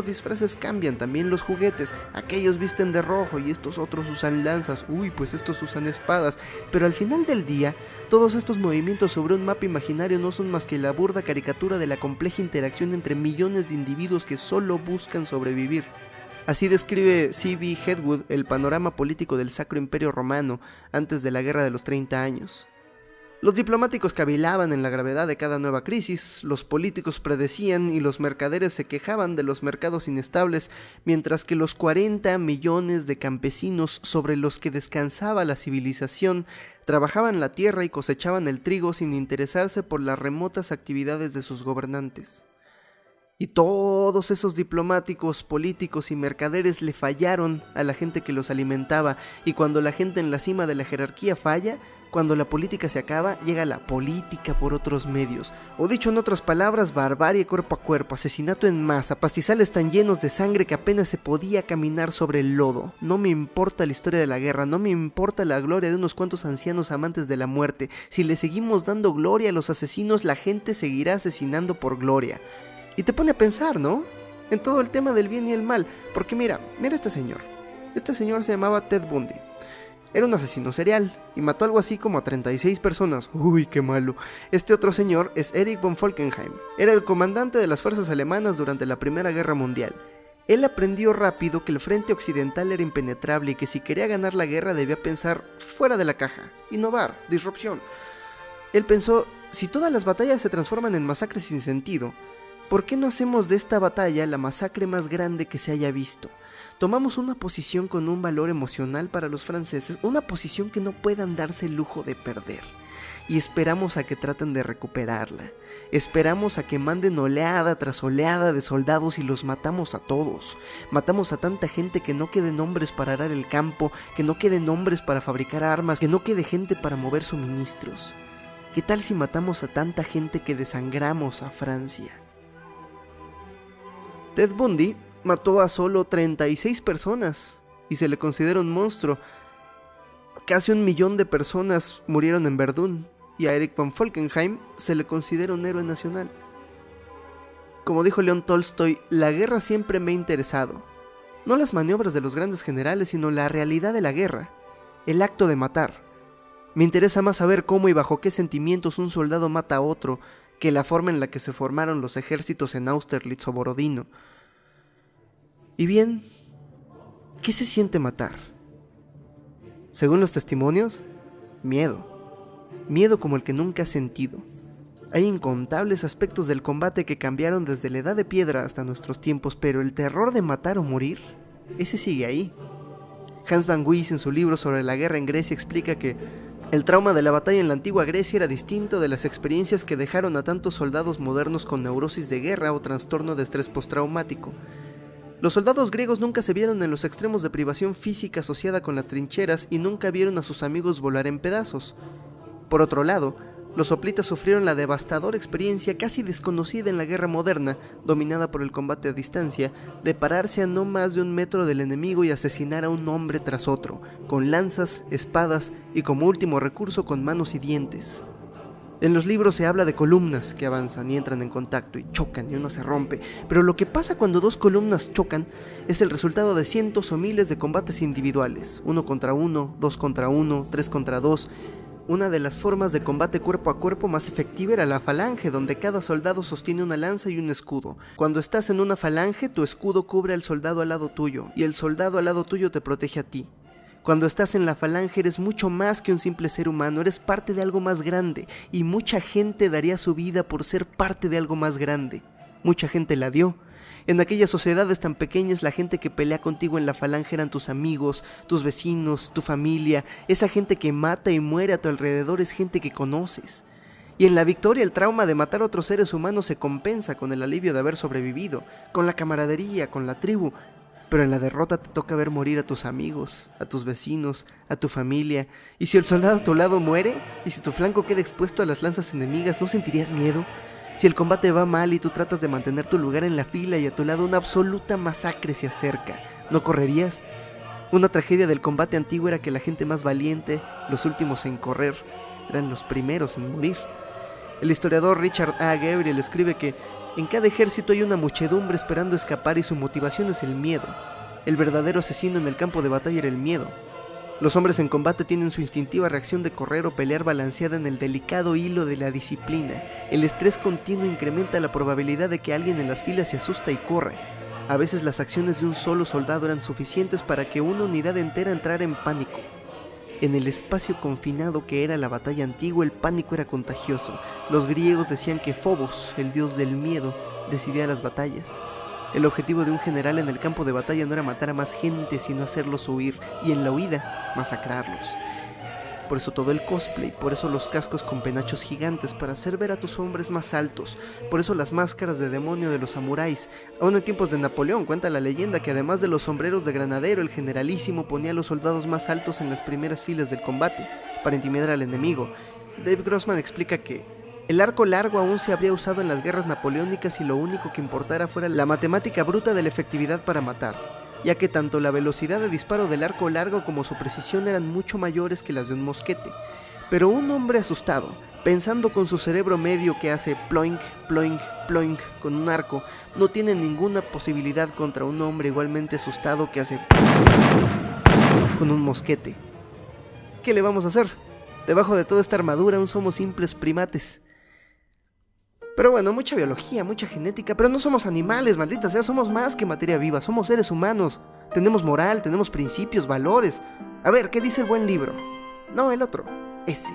Los disfraces cambian, también los juguetes. Aquellos visten de rojo y estos otros usan lanzas. Uy, pues estos usan espadas. Pero al final del día, todos estos movimientos sobre un mapa imaginario no son más que la burda caricatura de la compleja interacción entre millones de individuos que solo buscan sobrevivir. Así describe C.B. Hedwood el panorama político del Sacro Imperio Romano antes de la Guerra de los 30 años. Los diplomáticos cavilaban en la gravedad de cada nueva crisis, los políticos predecían y los mercaderes se quejaban de los mercados inestables, mientras que los 40 millones de campesinos sobre los que descansaba la civilización trabajaban la tierra y cosechaban el trigo sin interesarse por las remotas actividades de sus gobernantes. Y todos esos diplomáticos, políticos y mercaderes le fallaron a la gente que los alimentaba, y cuando la gente en la cima de la jerarquía falla, cuando la política se acaba, llega la política por otros medios. O dicho en otras palabras, barbarie cuerpo a cuerpo, asesinato en masa, pastizales tan llenos de sangre que apenas se podía caminar sobre el lodo. No me importa la historia de la guerra, no me importa la gloria de unos cuantos ancianos amantes de la muerte. Si le seguimos dando gloria a los asesinos, la gente seguirá asesinando por gloria. Y te pone a pensar, ¿no? En todo el tema del bien y el mal. Porque mira este señor. Este señor se llamaba Ted Bundy. Era un asesino serial y mató algo así como a 36 personas. Uy, qué malo. Este otro señor es Erich von Falkenhayn. Era el comandante de las fuerzas alemanas durante la Primera Guerra Mundial. Él aprendió rápido que el frente occidental era impenetrable y que si quería ganar la guerra debía pensar fuera de la caja, innovar, disrupción. Él pensó, si todas las batallas se transforman en masacres sin sentido, ¿por qué no hacemos de esta batalla la masacre más grande que se haya visto? Tomamos una posición con un valor emocional para los franceses, una posición que no puedan darse el lujo de perder. Y esperamos a que traten de recuperarla. Esperamos a que manden oleada tras oleada de soldados y los matamos a todos. Matamos a tanta gente que no queden hombres para arar el campo, que no queden hombres para fabricar armas, que no quede gente para mover suministros. ¿Qué tal si matamos a tanta gente que desangramos a Francia? Ted Bundy mató a solo 36 personas y se le considera un monstruo. Casi 1 millón de personas murieron en Verdún y a Erich von Falkenhayn se le considera un héroe nacional. Como dijo León Tolstoy, la guerra siempre me ha interesado. No las maniobras de los grandes generales, sino la realidad de la guerra, el acto de matar. Me interesa más saber cómo y bajo qué sentimientos un soldado mata a otro que la forma en la que se formaron los ejércitos en Austerlitz o Borodino. Y bien, ¿qué se siente matar? Según los testimonios, miedo. Miedo como el que nunca has sentido. Hay incontables aspectos del combate que cambiaron desde la edad de piedra hasta nuestros tiempos, pero el terror de matar o morir, ese sigue ahí. Hans Van Gys en su libro sobre la guerra en Grecia explica que el trauma de la batalla en la antigua Grecia era distinto de las experiencias que dejaron a tantos soldados modernos con neurosis de guerra o trastorno de estrés postraumático. Los soldados griegos nunca se vieron en los extremos de privación física asociada con las trincheras y nunca vieron a sus amigos volar en pedazos. Por otro lado, los hoplitas sufrieron la devastadora experiencia casi desconocida en la guerra moderna, dominada por el combate a distancia, de pararse a no más de 1 metro del enemigo y asesinar a un hombre tras otro, con lanzas, espadas y como último recurso con manos y dientes. En los libros se habla de columnas que avanzan y entran en contacto y chocan y una se rompe, pero lo que pasa cuando 2 columnas chocan es el resultado de cientos o miles de combates individuales, 1 contra 1, 2 contra 1, 3 contra 2. Una de las formas de combate cuerpo a cuerpo más efectiva era la falange, donde cada soldado sostiene una lanza y un escudo. Cuando estás en una falange, tu escudo cubre al soldado al lado tuyo y el soldado al lado tuyo te protege a ti. Cuando estás en la falange eres mucho más que un simple ser humano, eres parte de algo más grande, y mucha gente daría su vida por ser parte de algo más grande. Mucha gente la dio. En aquellas sociedades tan pequeñas, la gente que pelea contigo en la falange eran tus amigos, tus vecinos, tu familia. Esa gente que mata y muere a tu alrededor es gente que conoces. Y en la victoria el trauma de matar a otros seres humanos se compensa con el alivio de haber sobrevivido, con la camaradería, con la tribu. Pero en la derrota te toca ver morir a tus amigos, a tus vecinos, a tu familia. Y si el soldado a tu lado muere, y si tu flanco queda expuesto a las lanzas enemigas, ¿no sentirías miedo? Si el combate va mal y tú tratas de mantener tu lugar en la fila y a tu lado una absoluta masacre se acerca, ¿no correrías? Una tragedia del combate antiguo era que la gente más valiente, los últimos en correr, eran los primeros en morir. El historiador Richard A. Gabriel escribe que En cada ejército hay una muchedumbre esperando escapar y su motivación es el miedo. El verdadero asesino en el campo de batalla era el miedo. Los hombres en combate tienen su instintiva reacción de correr o pelear balanceada en el delicado hilo de la disciplina. El estrés continuo incrementa la probabilidad de que alguien en las filas se asusta y corre. A veces las acciones de un solo soldado eran suficientes para que una unidad entera entrara en pánico. En el espacio confinado que era la batalla antigua, el pánico era contagioso. Los griegos decían que Fobos, el dios del miedo, decidía las batallas. El objetivo de un general en el campo de batalla no era matar a más gente, sino hacerlos huir, y en la huida, masacrarlos. Por eso todo el cosplay, por eso los cascos con penachos gigantes, para hacer ver a tus hombres más altos, por eso las máscaras de demonio de los samuráis. Aún en tiempos de Napoleón cuenta la leyenda que además de los sombreros de granadero, el generalísimo ponía a los soldados más altos en las primeras filas del combate, para intimidar al enemigo. Dave Grossman explica que el arco largo aún se habría usado en las guerras napoleónicas y lo único que importara fuera la matemática bruta de la efectividad para matar, ya que tanto la velocidad de disparo del arco largo como su precisión eran mucho mayores que las de un mosquete. Pero un hombre asustado, pensando con su cerebro medio que hace ploink, ploink, ploink con un arco, no tiene ninguna posibilidad contra un hombre igualmente asustado que hace con un mosquete. ¿Qué le vamos a hacer? Debajo de toda esta armadura aún somos simples primates. Pero bueno, mucha biología, mucha genética, pero no somos animales, maldita sea, somos más que materia viva, somos seres humanos. Tenemos moral, tenemos principios, valores. A ver, ¿qué dice el buen libro? No, el otro, ese.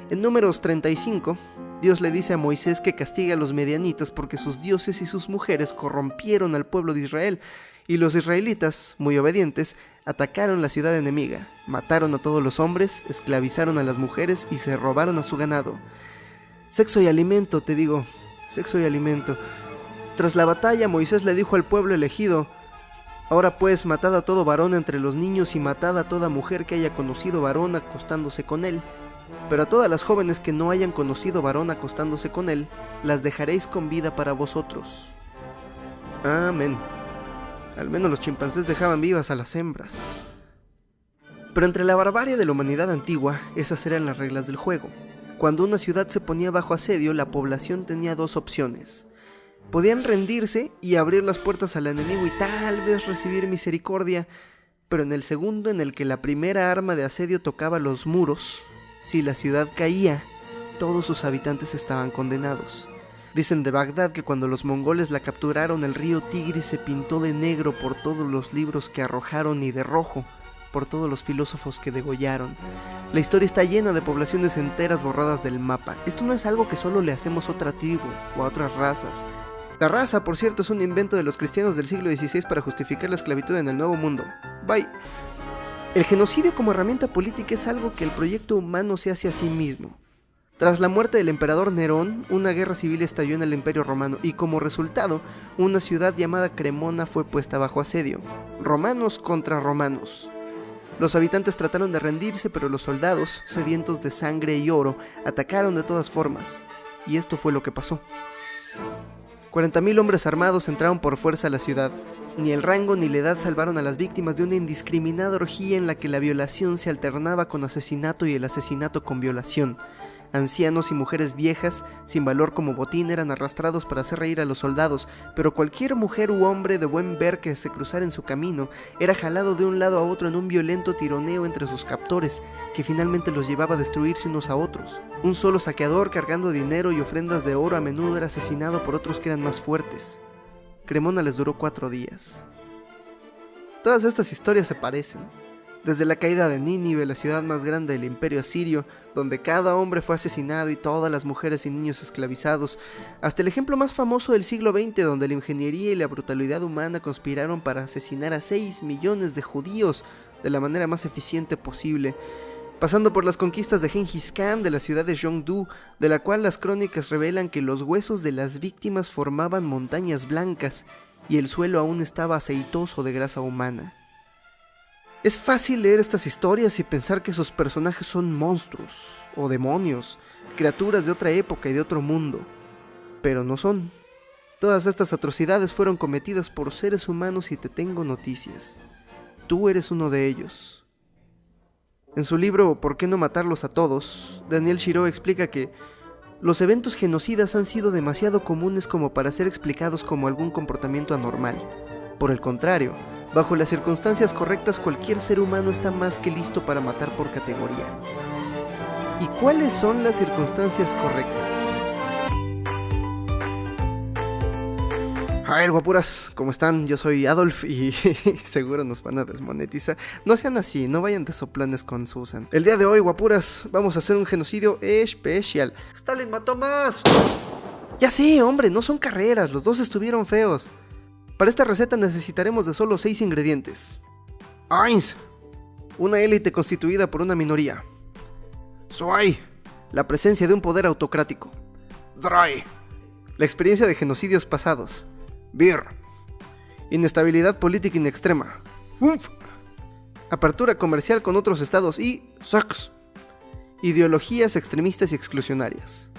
En Números 35, Dios le dice a Moisés que castigue a los medianitas porque sus dioses y sus mujeres corrompieron al pueblo de Israel, y los israelitas, muy obedientes, atacaron la ciudad enemiga, mataron a todos los hombres, esclavizaron a las mujeres y se robaron a su ganado. Sexo y alimento, te digo, sexo y alimento. Tras la batalla, Moisés le dijo al pueblo elegido: ahora pues, matad a todo varón entre los niños y matad a toda mujer que haya conocido varón acostándose con él. Pero a todas las jóvenes que no hayan conocido varón acostándose con él, las dejaréis con vida para vosotros. Amén. Al menos los chimpancés dejaban vivas a las hembras. Pero entre la barbarie de la humanidad antigua, esas eran las reglas del juego. Cuando una ciudad se ponía bajo asedio, la población tenía dos opciones. Podían rendirse y abrir las puertas al enemigo y tal vez recibir misericordia, pero en el segundo en el que la primera arma de asedio tocaba los muros, si la ciudad caía, todos sus habitantes estaban condenados. Dicen de Bagdad que cuando los mongoles la capturaron, el río Tigris se pintó de negro por todos los libros que arrojaron y de rojo por todos los filósofos que degollaron. La historia está llena de poblaciones enteras borradas del mapa. Esto no es algo que solo le hacemos a otra tribu o a otras razas. La raza, por cierto, es un invento de los cristianos del siglo XVI para justificar la esclavitud en el Nuevo Mundo. Bye. El genocidio como herramienta política es algo que el proyecto humano se hace a sí mismo. Tras la muerte del emperador Nerón, una guerra civil estalló en el Imperio Romano y como resultado, una ciudad llamada Cremona fue puesta bajo asedio. Romanos contra romanos. Los habitantes trataron de rendirse, pero los soldados, sedientos de sangre y oro, atacaron de todas formas. Y esto fue lo que pasó. 40.000 hombres armados entraron por fuerza a la ciudad. Ni el rango ni la edad salvaron a las víctimas de una indiscriminada orgía en la que la violación se alternaba con asesinato y el asesinato con violación. Ancianos y mujeres viejas, sin valor como botín, eran arrastrados para hacer reír a los soldados, pero cualquier mujer u hombre de buen ver que se cruzara en su camino era jalado de un lado a otro en un violento tironeo entre sus captores, que finalmente los llevaba a destruirse unos a otros. Un solo saqueador cargando dinero y ofrendas de oro a menudo era asesinado por otros que eran más fuertes. Cremona les duró 4 días. Todas estas historias se parecen. Desde la caída de Nínive, la ciudad más grande del imperio asirio, donde cada hombre fue asesinado y todas las mujeres y niños esclavizados, hasta el ejemplo más famoso del siglo XX, donde la ingeniería y la brutalidad humana conspiraron para asesinar a 6 millones de judíos de la manera más eficiente posible, pasando por las conquistas de Gengis Khan de la ciudad de Jeongdu, de la cual las crónicas revelan que los huesos de las víctimas formaban montañas blancas y el suelo aún estaba aceitoso de grasa humana. Es fácil leer estas historias y pensar que sus personajes son monstruos o demonios, criaturas de otra época y de otro mundo, pero no son. Todas estas atrocidades fueron cometidas por seres humanos y te tengo noticias. Tú eres uno de ellos. En su libro ¿Por qué no matarlos a todos?, Daniel Shiro explica que Los eventos genocidas han sido demasiado comunes como para ser explicados como algún comportamiento anormal. Por el contrario, bajo las circunstancias correctas cualquier ser humano está más que listo para matar por categoría. ¿Y cuáles son las circunstancias correctas? A ver, guapuras, ¿cómo están? Yo soy Adolf y seguro nos van a desmonetizar. No sean así, no vayan de soplanes con Susan. El día de hoy, guapuras, vamos a hacer un genocidio especial. ¡Stalin mató más! Ya sé, hombre, no son carreras, los dos estuvieron feos. Para esta receta necesitaremos de solo 6 ingredientes. 1. Una élite constituida por una minoría. 2. La presencia de un poder autocrático. 3. La experiencia de genocidios pasados. Beer. Inestabilidad política in extrema. Apertura comercial con otros estados y sex. Ideologías extremistas y exclusionarias.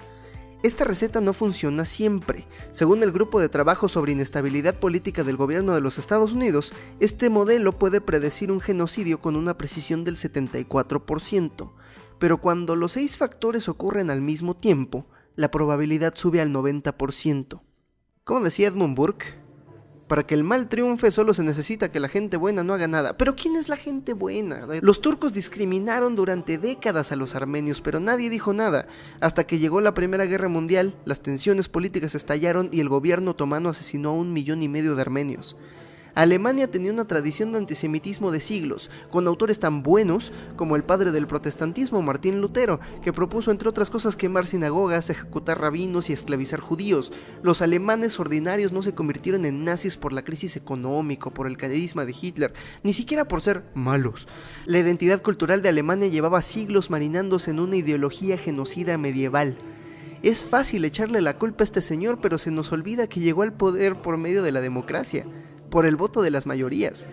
Esta receta no funciona siempre. Según el Grupo de Trabajo sobre Inestabilidad Política del Gobierno de los Estados Unidos, este modelo puede predecir un genocidio con una precisión del 74%, pero cuando los 6 factores ocurren al mismo tiempo, la probabilidad sube al 90%. Como decía Edmund Burke, para que el mal triunfe solo se necesita que la gente buena no haga nada. ¿Pero quién es la gente buena? Los turcos discriminaron durante décadas a los armenios, pero nadie dijo nada. Hasta que llegó la Primera Guerra Mundial, las tensiones políticas estallaron y el gobierno otomano asesinó a 1,5 millones de armenios. Alemania tenía una tradición de antisemitismo de siglos, con autores tan buenos como el padre del protestantismo, Martín Lutero, que propuso entre otras cosas quemar sinagogas, ejecutar rabinos y esclavizar judíos. Los alemanes ordinarios no se convirtieron en nazis por la crisis económica, por el carisma de Hitler, ni siquiera por ser malos. La identidad cultural de Alemania llevaba siglos marinándose en una ideología genocida medieval. Es fácil echarle la culpa a este señor, pero se nos olvida que llegó al poder por medio de la democracia, por el voto de las mayorías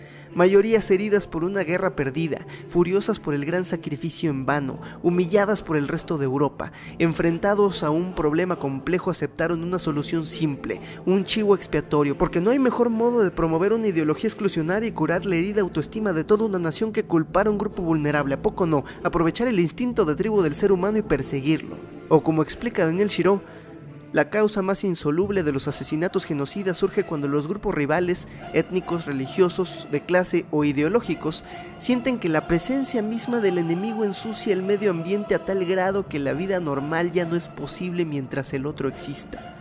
heridas por una guerra perdida, furiosas por el gran sacrificio en vano, humilladas por el resto de Europa, enfrentados a un problema complejo aceptaron una solución simple, un chivo expiatorio, porque no hay mejor modo de promover una ideología exclusionaria y curar la herida autoestima de toda una nación que culpar a un grupo vulnerable, ¿a poco no? Aprovechar el instinto de tribu del ser humano y perseguirlo. O como explica Daniel Shiro, la causa más insoluble de los asesinatos genocidas surge cuando los grupos rivales, étnicos, religiosos, de clase o ideológicos, sienten que la presencia misma del enemigo ensucia el medio ambiente a tal grado que la vida normal ya no es posible mientras el otro exista.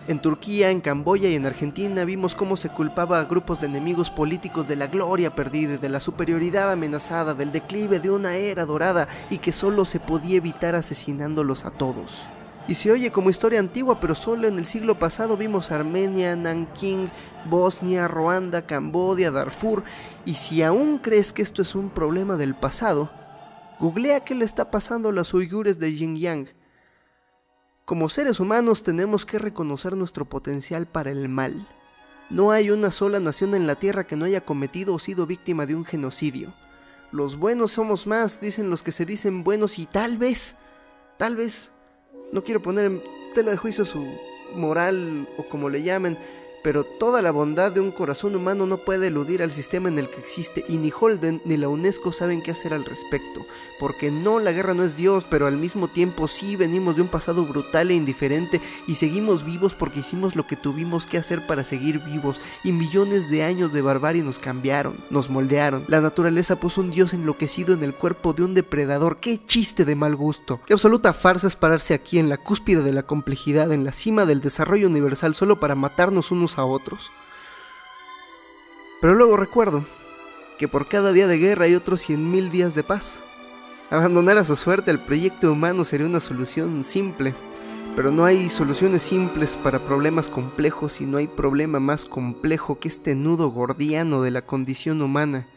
En Turquía, en Camboya y en Argentina vimos cómo se culpaba a grupos de enemigos políticos de la gloria perdida, de la superioridad amenazada, del declive de una era dorada y que solo se podía evitar asesinándolos a todos. Y se oye como historia antigua, pero solo en el siglo pasado vimos Armenia, Nankín, Bosnia, Ruanda, Camboya, Darfur. Y si aún crees que esto es un problema del pasado, googlea qué le está pasando a los uigures de Xinjiang. Como seres humanos tenemos que reconocer nuestro potencial para el mal. No hay una sola nación en la tierra que no haya cometido o sido víctima de un genocidio. Los buenos somos más, dicen los que se dicen buenos, y tal vez, no quiero poner en tela de juicio su moral o como le llamen, pero toda la bondad de un corazón humano no puede eludir al sistema en el que existe, y ni Holden ni la UNESCO saben qué hacer al respecto, porque no, la guerra no es Dios, pero al mismo tiempo sí venimos de un pasado brutal e indiferente y seguimos vivos porque hicimos lo que tuvimos que hacer para seguir vivos, y millones de años de barbarie nos cambiaron, nos moldearon. La naturaleza puso un dios enloquecido en el cuerpo de un depredador. ¡Qué chiste de mal gusto! ¡Qué absoluta farsa es pararse aquí en la cúspide de la complejidad, en la cima del desarrollo universal, solo para matarnos unos a otros! Pero luego recuerdo que por cada día de guerra hay otros 100,000 días de paz. Abandonar a su suerte al proyecto humano sería una solución simple, pero no hay soluciones simples para problemas complejos, y no hay problema más complejo que este nudo gordiano de la condición humana.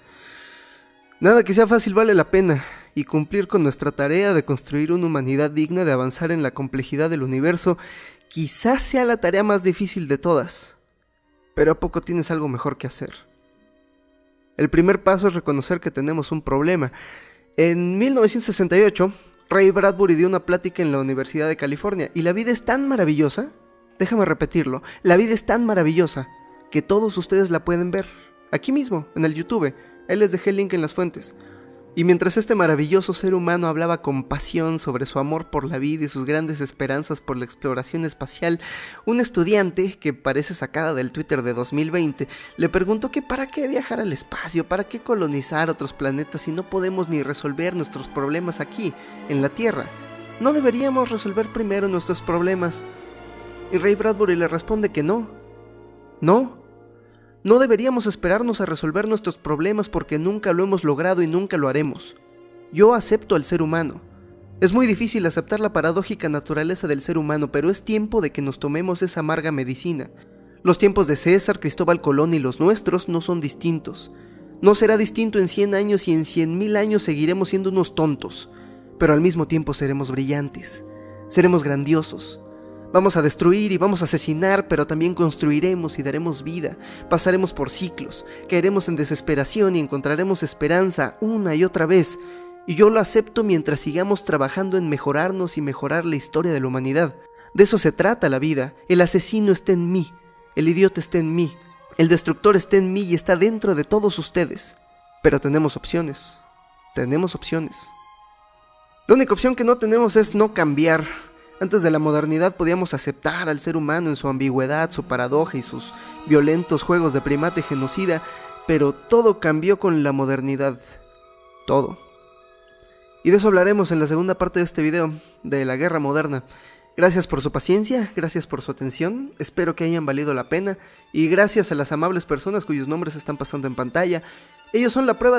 Nada que sea fácil vale la pena, y cumplir con nuestra tarea de construir una humanidad digna de avanzar en la complejidad del universo quizás sea la tarea más difícil de todas. Pero ¿a poco tienes algo mejor que hacer? El primer paso es reconocer que tenemos un problema. En 1968, Ray Bradbury dio una plática en la Universidad de California, y la vida es tan maravillosa, déjame repetirlo, la vida es tan maravillosa que todos ustedes la pueden ver, aquí mismo, en el YouTube. Ahí les dejé el link en las fuentes. Y mientras este maravilloso ser humano hablaba con pasión sobre su amor por la vida y sus grandes esperanzas por la exploración espacial, un estudiante, que parece sacada del Twitter de 2020, le preguntó que para qué viajar al espacio, para qué colonizar otros planetas si no podemos ni resolver nuestros problemas aquí, en la Tierra. ¿No deberíamos resolver primero nuestros problemas? Y Ray Bradbury le responde que no. No deberíamos esperarnos a resolver nuestros problemas porque nunca lo hemos logrado y nunca lo haremos. Yo acepto al ser humano. Es muy difícil aceptar la paradójica naturaleza del ser humano, pero es tiempo de que nos tomemos esa amarga medicina. Los tiempos de César, Cristóbal Colón y los nuestros no son distintos. No será distinto en 100 años y en 100.000 años seguiremos siendo unos tontos, pero al mismo tiempo seremos brillantes, seremos grandiosos. Vamos a destruir y vamos a asesinar, pero también construiremos y daremos vida. Pasaremos por ciclos, caeremos en desesperación y encontraremos esperanza una y otra vez. Y yo lo acepto mientras sigamos trabajando en mejorarnos y mejorar la historia de la humanidad. De eso se trata la vida. El asesino está en mí, el idiota está en mí, el destructor está en mí y está dentro de todos ustedes. Pero tenemos opciones. La única opción que no tenemos es no cambiar. Antes de la modernidad podíamos aceptar al ser humano en su ambigüedad, su paradoja y sus violentos juegos de primate genocida, pero todo cambió con la modernidad. Todo. Y de eso hablaremos en la segunda parte de este video, de la guerra moderna. Gracias por su paciencia, gracias por su atención, espero que hayan valido la pena, y gracias a las amables personas cuyos nombres están pasando en pantalla. Ellos son la prueba